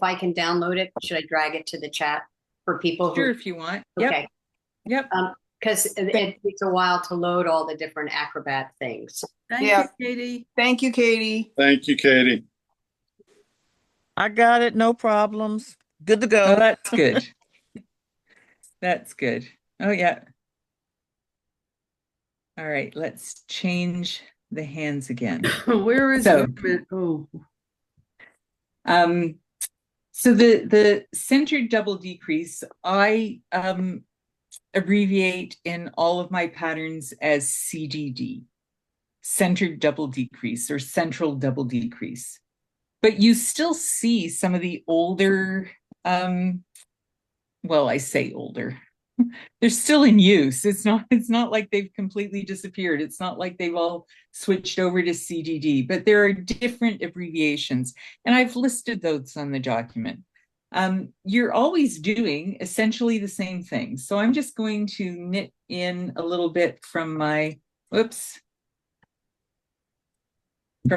[SPEAKER 3] I can download it? Should I drag it to the chat for people
[SPEAKER 1] Sure,
[SPEAKER 3] who?
[SPEAKER 1] if you want.
[SPEAKER 3] Okay.
[SPEAKER 1] Yep.
[SPEAKER 3] Because it takes a while to load all the different Acrobat things.
[SPEAKER 4] Thank
[SPEAKER 2] Yeah.
[SPEAKER 4] you, Katie.
[SPEAKER 2] Thank you, Katie.
[SPEAKER 5] Thank you, Katie.
[SPEAKER 6] I got it, no problems. Good to
[SPEAKER 1] Oh,
[SPEAKER 6] go.
[SPEAKER 1] that's good. That's good. Oh, yeah. All right, let's change the hands again.
[SPEAKER 4] Where is
[SPEAKER 1] So,
[SPEAKER 4] oh,
[SPEAKER 1] um, so the centered double decrease, I abbreviate in all of my patterns as CDD, centered double decrease or central double decrease. But you still see some of the older, well, I say older, they're still in use. It's not like they've completely disappeared. It's not like they've all switched over to CDD, but there are different abbreviations, and I've listed those on the document. You're always doing essentially the same thing. So I'm just going to knit in a little bit from my, from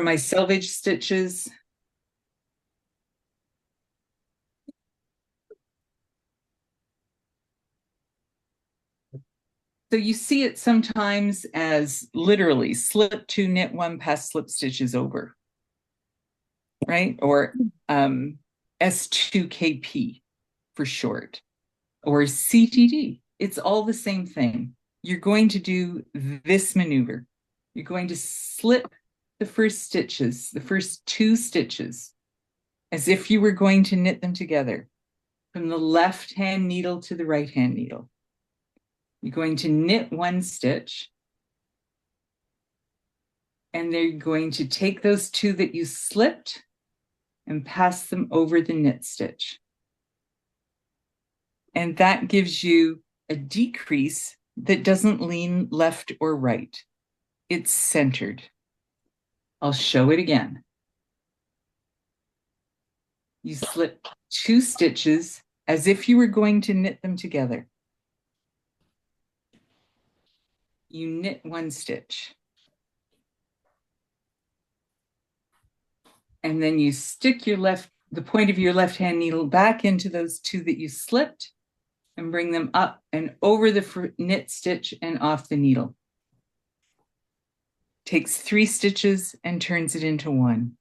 [SPEAKER 1] my selvage stitches. So you see it sometimes as literally slip two, knit one, pass slip stitches over, right? Or S2KP for short, or CTD. It's all the same thing. You're going to do this maneuver. You're going to slip the first stitches, the first two stitches, as if you were going to knit them together from the left hand needle to the right hand needle. You're going to knit one stitch, and they're going to take those two that you slipped and pass them over the knit stitch. And that gives you a decrease that doesn't lean left or right. It's centered. I'll show it again. You slip two stitches as if you were going to knit them together. You knit one stitch. And then you stick the point of your left hand needle back into those two that you slipped and bring them up and over the knit stitch and off the needle. Takes 3 stitches and turns it into one.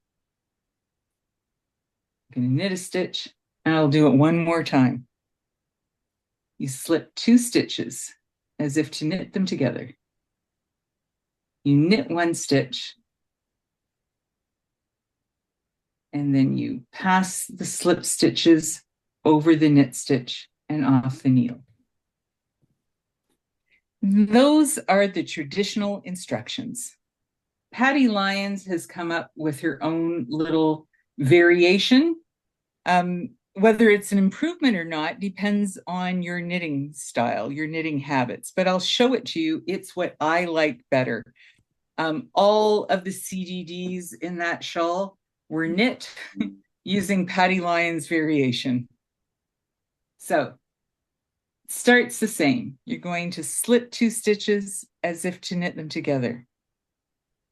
[SPEAKER 1] I'm going to knit a stitch, and I'll do it one more time. You slip 2 stitches as if to knit them together. You knit one stitch, and then you pass the slip stitches over the knit stitch and off the needle. Those are the traditional instructions. Patty Lyons has come up with her own little variation. Whether it's an improvement or not depends on your knitting style, your knitting habits, but I'll show it to you. It's what I like better. All of the CDDs in that shawl were knit using Patty Lyons' variation. So it starts the same. You're going to slip 2 stitches as if to knit them together.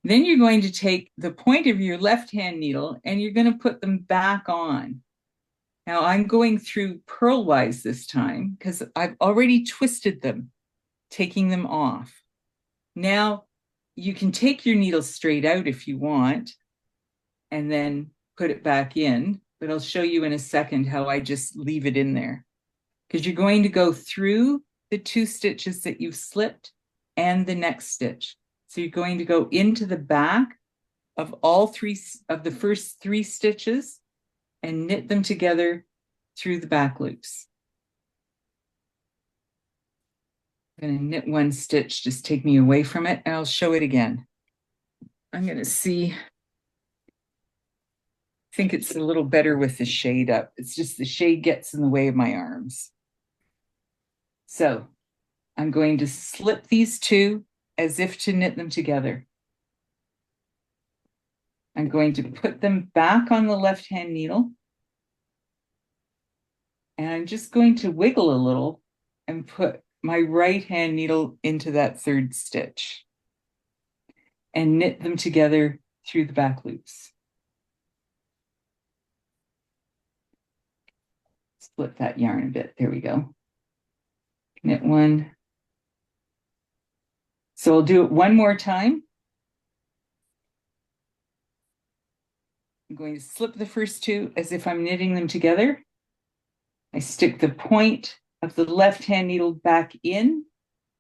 [SPEAKER 1] Then you're going to take the point of your left hand needle and you're going to put them back on. Now I'm going through purlwise this time because I've already twisted them, taking them off. Now you can take your needle straight out if you want and then put it back in, but I'll show you in a second how I just leave it in there because you're going to go through the 2 stitches that you've slipped and the next stitch. So you're going to go into the back of all three of the first 3 stitches and knit them together through the back loops. I'm going to knit 1 stitch, just take me away from it, and I'll show it again. I'm going to see. I think it's a little better with the shade up. It's just the shade gets in the way of my arms. So I'm going to slip these 2 as if to knit them together. I'm going to put them back on the left-hand needle. And I'm just going to wiggle a little and put my right-hand needle into that 3rd stitch and knit them together through the back loops. Split that yarn a bit. There we go. Knit 1. So I'll do it one more time. I'm going to slip the first 2 as if I'm knitting them together. I stick the point of the left-hand needle back in.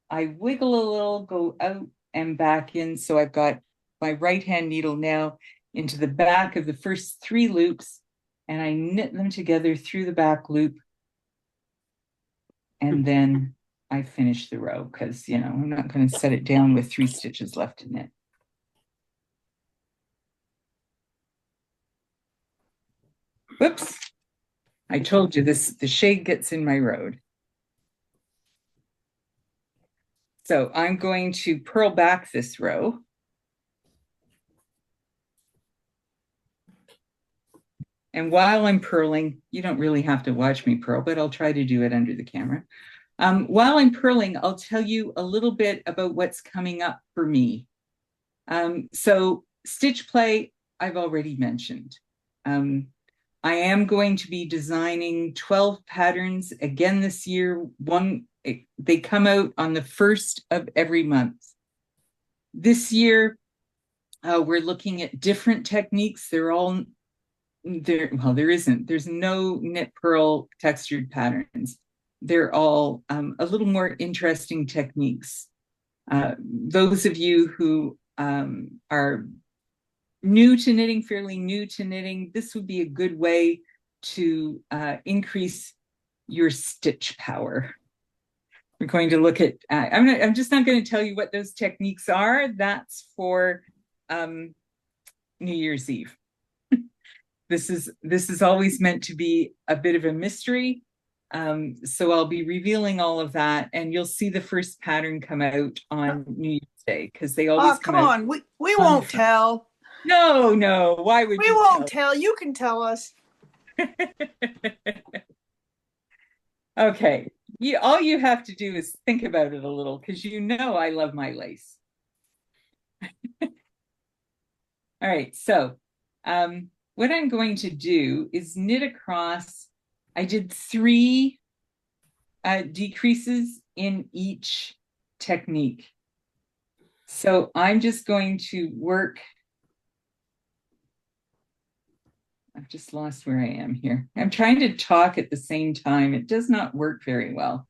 [SPEAKER 1] I wiggle a little, go out and back in. So I've got my right-hand needle now into the back of the first 3 loops, and I knit them together through the back loop. And then I finish the row because, you know, I'm not going to set it down with 3 stitches left to knit. Whoops. I told you this, the shade gets in my road. So I'm going to purl back this row. And while I'm purling, you don't really have to watch me purl, but I'll try to do it under the camera. While I'm purling, I'll tell you a little bit about what's coming up for me. So stitch play, I've already mentioned. I am going to be designing 12 patterns again this year. They come out on the 1st of every month. This year, we're looking at different techniques. They're all there. Well, there's no knit purl textured patterns. They're all a little more interesting techniques. Those of you who are new to knitting, fairly new to knitting, this would be a good way to increase your stitch power. We're going to look at, I'm just not going to tell you what those techniques are. That's for New Year's Eve. This is always meant to be a bit of a mystery. So I'll be revealing all of that, and you'll see the first pattern come out on New Year's Day, because they always
[SPEAKER 2] come on. We won't tell.
[SPEAKER 1] No. Why would
[SPEAKER 2] we won't tell? You can tell us.
[SPEAKER 1] Okay. All you have to do is think about it a little, because you know I love my lace. All right. So what I'm going to do is knit across. I did 3 decreases in each technique. So I'm just going to work. I've just lost where I am here. I'm trying to talk at the same time. It does not work very well.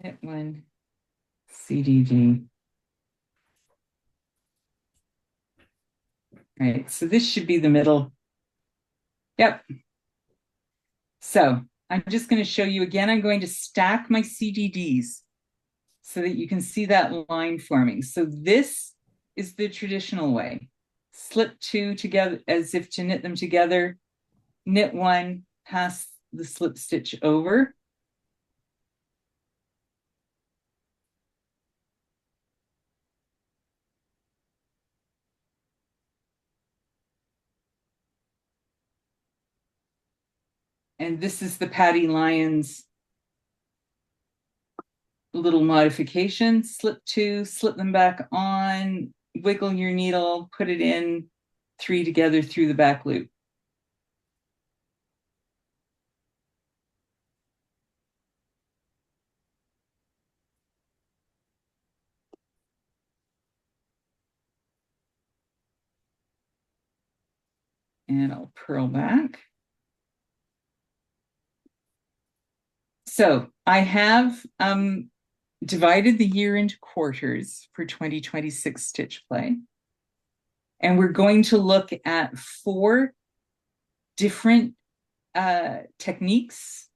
[SPEAKER 1] Hit 1, CDD. All right, so this should be the middle. Yep. So I'm just going to show you again. I'm going to stack my CDDs so that you can see that line forming. So this is the traditional way. Slip 2 together as if to knit them together, knit 1, pass the slip stitch over. And this is the Patty Lyons little modification. Slip 2, slip them back on, wiggle your needle, put it in, 3 together through the back loop. And I'll purl back. So I have divided the year into quarters for 2026 stitch play. And we're going to look at 4 different techniques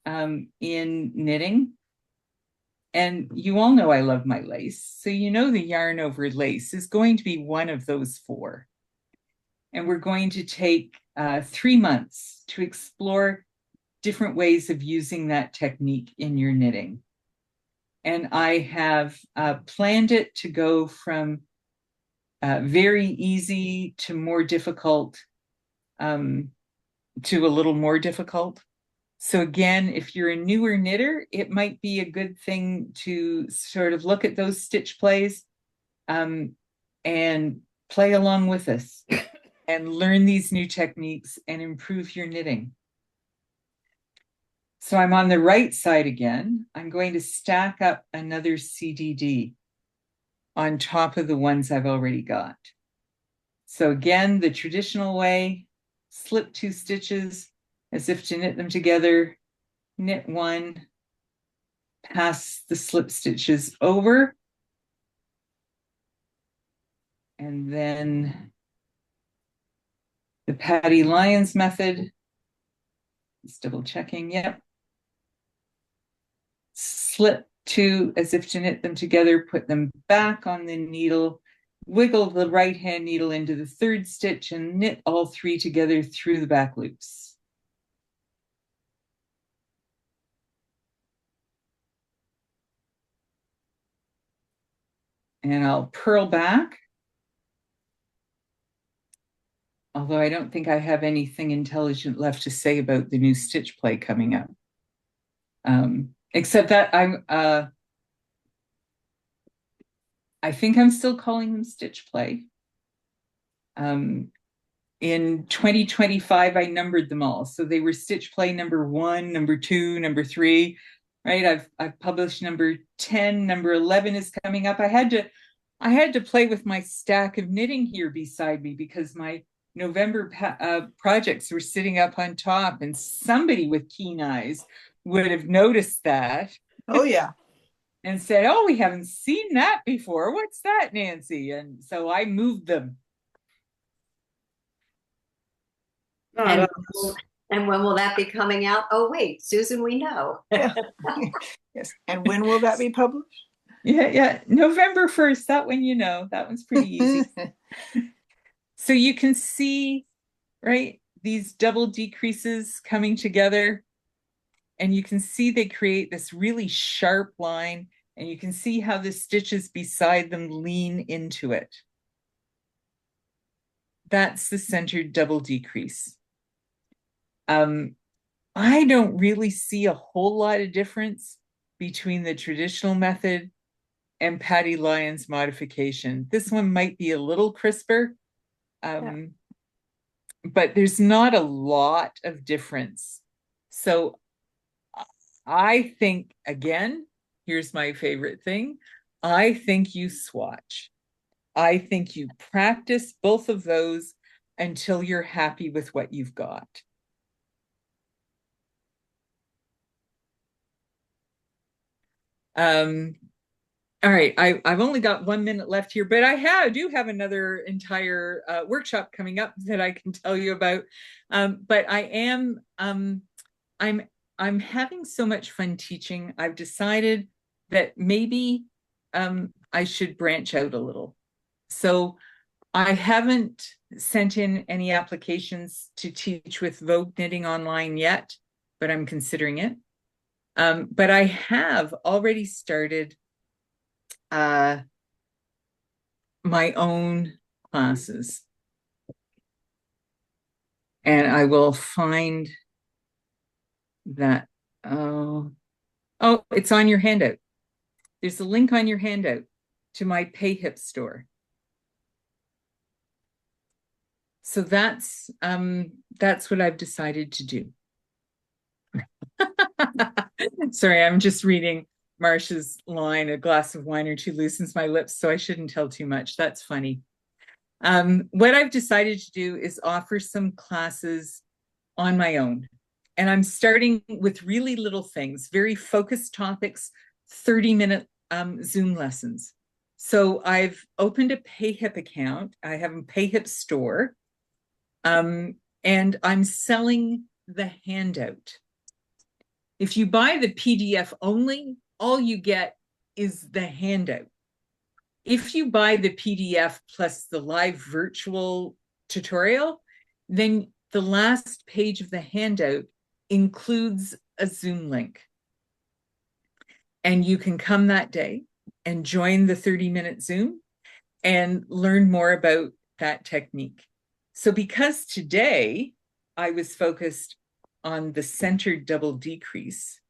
[SPEAKER 1] in knitting. And you all know I love my lace. So you know the yarn over lace is going to be one of those 4. And we're going to take 3 months to explore different ways of using that technique in your knitting. And I have planned it to go from very easy to more difficult, to a little more difficult. So again, if you're a newer knitter, it might be a good thing to sort of look at those stitch plays and play along with us and learn these new techniques and improve your knitting. So I'm on the right side again. I'm going to stack up another CDD on top of the ones I've already got. So again, the traditional way, slip 2 stitches as if to knit them together, knit 1, pass the slip stitches over, and then the Patty Lyons method, just double checking, yep. Slip 2 as if to knit them together, put them back on the needle, wiggle the right hand needle into the 3rd stitch and knit all 3 together through the back loops. And I'll purl back. Although I don't think I have anything intelligent left to say about the new stitch play coming up. Except that I think I'm still calling them stitch play. In 2025, I numbered them all. So they were stitch play number 1, number 2, number 3, right? I've published number 10, number 11 is coming up. I had to play with my stack of knitting here beside me because my November projects were sitting up on top, and somebody with keen eyes would have noticed that.
[SPEAKER 2] Oh, yeah.
[SPEAKER 1] And said, oh, we haven't seen that before. What's that, Nancy? And so I moved them.
[SPEAKER 3] And when will that be coming out? Oh, wait, Susan, we know.
[SPEAKER 2] Yeah. Yes. And when will that be published?
[SPEAKER 1] Yeah. November 1st. That one, you know, that one's pretty easy. So you can see, right, these double decreases coming together. And you can see they create this really sharp line. And you can see how the stitches beside them lean into it. That's the centered double decrease. I don't really see a whole lot of difference between the traditional method and Patty Lyons modification. This one might be a little crisper, but there's not a lot of difference. So I think, again, here's my favorite thing. I think you swatch. I think you practice both of those until you're happy with what you've got. All right, I've only got 1 minute left here, but I do have another entire workshop coming up that I can tell you about. But I'm having so much fun teaching. I've decided that maybe I should branch out a little. So I haven't sent in any applications to teach with Vogue Knitting Online yet, but I'm considering it. But I have already started my own classes. And I will find that, oh, it's on your handout. There's a link on your handout to my PayHip store. So that's what I've decided to do. Sorry, I'm just reading Marcia's line, a glass of wine or two loosens my lips, so I shouldn't tell too much. That's funny. What I've decided to do is offer some classes on my own. And I'm starting with really little things, very focused topics, 30-minute Zoom lessons. So I've opened a PayHip account. I have a PayHip store, and I'm selling the handout. If you buy the PDF only, all you get is the handout. If you buy the PDF plus the live virtual tutorial, then the last page of the handout includes a Zoom link. And you can come that day and join the 30-minute Zoom and learn more about that technique. So because today I was focused on the centered double decrease,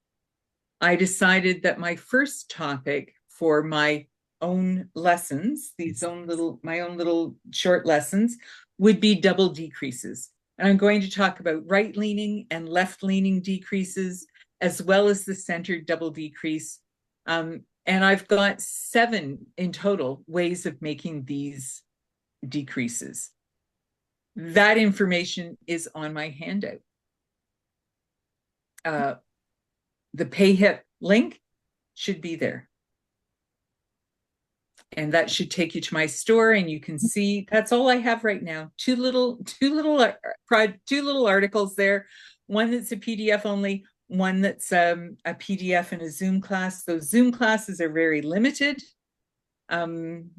[SPEAKER 1] I decided that my first topic for my own lessons, my own little short lessons, would be double decreases. And I'm going to talk about right-leaning and left-leaning decreases, as well as the centered double decrease. And I've got 7 in total ways of making these decreases. That information is on my handout. The PayHip link should be there. And that should take you to my store, and you can see that's all I have right now. Two little articles there. One that's a PDF only, one that's a PDF and a Zoom class. Those Zoom classes are very limited. And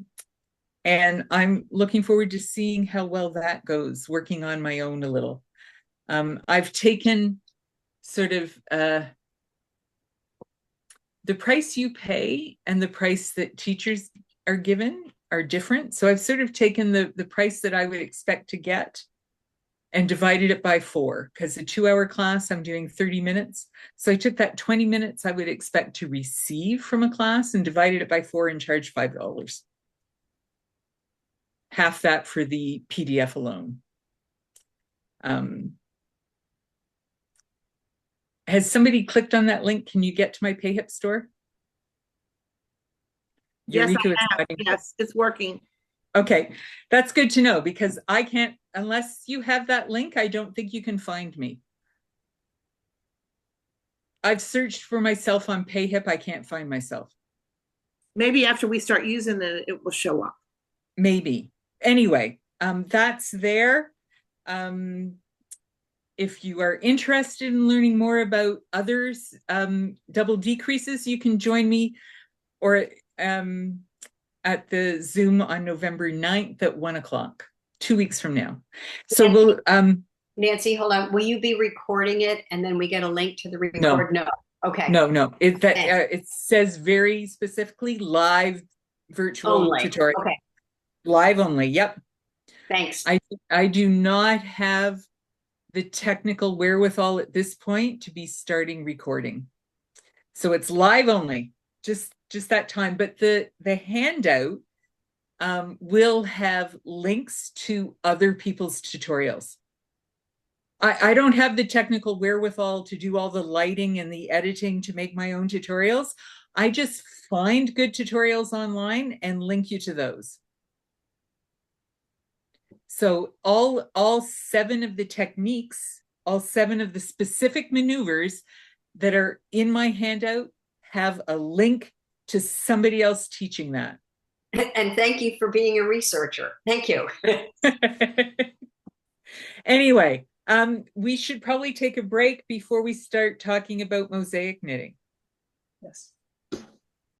[SPEAKER 1] I'm looking forward to seeing how well that goes, working on my own a little. I've taken sort of the price you pay and the price that teachers are given are different. So I've sort of taken the price that I would expect to get and divided it by 4, because a 2-hour class, I'm doing 30 minutes. So I took that 20 minutes I would expect to receive from a class and divided it by 4 and charged $5. Half that for the PDF alone. Has somebody clicked on that link? Can you get to my PayHip store?
[SPEAKER 2] Yes,
[SPEAKER 1] Eureka,
[SPEAKER 2] I have. Yes, it's working.
[SPEAKER 1] Okay, that's good to know, because I can't, unless you have that link, I don't think you can find me. I've searched for myself on PayHip. I can't find myself.
[SPEAKER 2] Maybe after we start using it, it will show up.
[SPEAKER 1] Maybe. Anyway, that's there. If you are interested in learning more about others, double decreases, you can join me or at the Zoom on November 9th at 1:00, 2 weeks from now. So
[SPEAKER 3] Nancy,
[SPEAKER 1] we'll
[SPEAKER 3] Nancy, hold on. Will you be recording it and then we get a link to the record? No. Okay.
[SPEAKER 1] No. It says very specifically live virtual
[SPEAKER 3] Only.
[SPEAKER 1] tutorial.
[SPEAKER 3] Okay.
[SPEAKER 1] Live only. Yep.
[SPEAKER 3] Thanks.
[SPEAKER 1] I do not have the technical wherewithal at this point to be starting recording. So it's live only, just that time. But the handout will have links to other people's tutorials. I don't have the technical wherewithal to do all the lighting and the editing to make my own tutorials. I just find good tutorials online and link you to those. So all 7 of the techniques, all 7 of the specific maneuvers that are in my handout have a link to somebody else teaching that.
[SPEAKER 3] And thank you for being a researcher. Thank you.
[SPEAKER 1] Anyway, we should probably take a break before we start talking about mosaic knitting.
[SPEAKER 2] Yes.